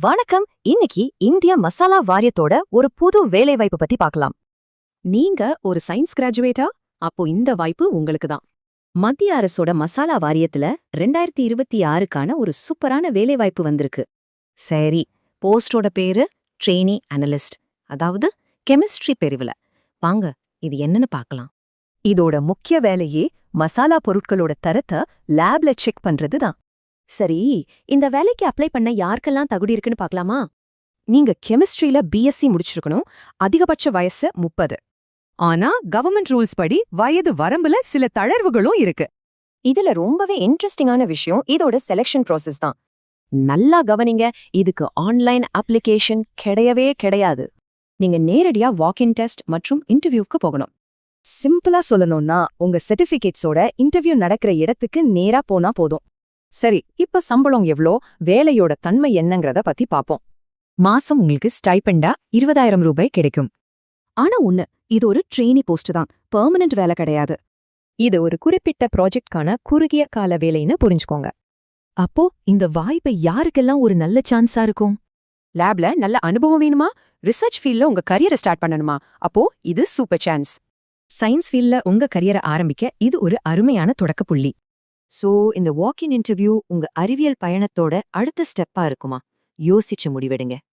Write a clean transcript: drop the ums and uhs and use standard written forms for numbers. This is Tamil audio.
வணக்கம். இன்னைக்கு இந்திய மசாலா வாரியத்தோட ஒரு புது வேலைவாய்ப்பு பத்தி பார்க்கலாம். நீங்க ஒரு சயின்ஸ் கிராஜுவேட்டா? அப்போ இந்த வாய்ப்பு உங்களுக்கு தான். மத்திய அரசோட மசாலா வாரியத்துல 2026க்கான ஒரு சூப்பரான வேலைவாய்ப்பு வந்திருக்கு. சரி, போஸ்டோட பேரு ட்ரெய்னி அனலிஸ்ட், அதாவது கெமிஸ்ட்ரி பிரிவுல. வாங்க, இது என்னன்னு பார்க்கலாம். இதோட முக்கிய வேலையே மசாலா பொருட்களோட தரத்தை லேப்ல செக் பண்றது தான். சரி, இந்த வேலைக்கு அப்ளை பண்ண யாருக்கெல்லாம் தகுதி இருக்குன்னு பார்க்கலாமா? நீங்க கெமிஸ்ட்ரியில பிஎஸ்சி முடிச்சிருக்கணும். அதிகபட்ச வயசு 30. ஆனா கவர்மெண்ட் ரூல்ஸ் படி வயது வரம்புல சில தளர்வுகளும் இருக்கு. இதுல ரொம்பவே இன்ட்ரெஸ்டிங்கான விஷயம் இதோட செலக்ஷன் ப்ராசஸ் தான். நல்லா கவனிங்க, இதுக்கு ஆன்லைன் அப்ளிகேஷன் கிடையவே கிடையாது. நீங்க நேரடியா வாக்-இன் டெஸ்ட் மற்றும் இன்டர்வியூக்கு போகணும். சிம்பிளா சொல்லணும்னா உங்க சர்டிபிகேட்ஸோட இன்டர்வியூ நடக்கிற இடத்துக்கு நேரா போனா போதும். சரி, இப்ப சம்பளம் எவ்ளோ, வேலையோட தன்மை என்னங்கறத பத்தி பாப்போம். மாசம் உங்களுக்கு ஸ்டைபெண்டா 20,000 ரூபாய் கிடைக்கும். ஆனா இது ஒரு ட்ரெய்னி போஸ்ட் தான், பெர்மனன்ட் வேலை கிடையாது. இது ஒரு குறிப்பிட்ட ப்ராஜெக்ட்கான குறுகிய கால வேலைன்னு புரிஞ்சுக்கோங்க. அப்போ இந்த வாய்ப்பு யாருக்கெல்லாம் ஒரு நல்ல சான்ஸா இருக்கும்? லேப்ல நல்ல அனுபவம் வேணுமா? ரிசர்ச் ஃபீல்ட்ல உங்க கரியரை ஸ்டார்ட் பண்ணணுமா? அப்போ இது சூப்பர் சான்ஸ். சயின்ஸ் ஃபீல்ட்ல உங்க கரியரை ஆரம்பிக்க இது ஒரு அருமையான தொடக்கப்புள்ளி. சோ, இந்த வாக்-இன் இன்டர்வியூ உங்க அறிவியல் பயணத்தோட அடுத்த ஸ்டெப்பா இருக்குமா? யோசிச்சு முடிவெடுங்க.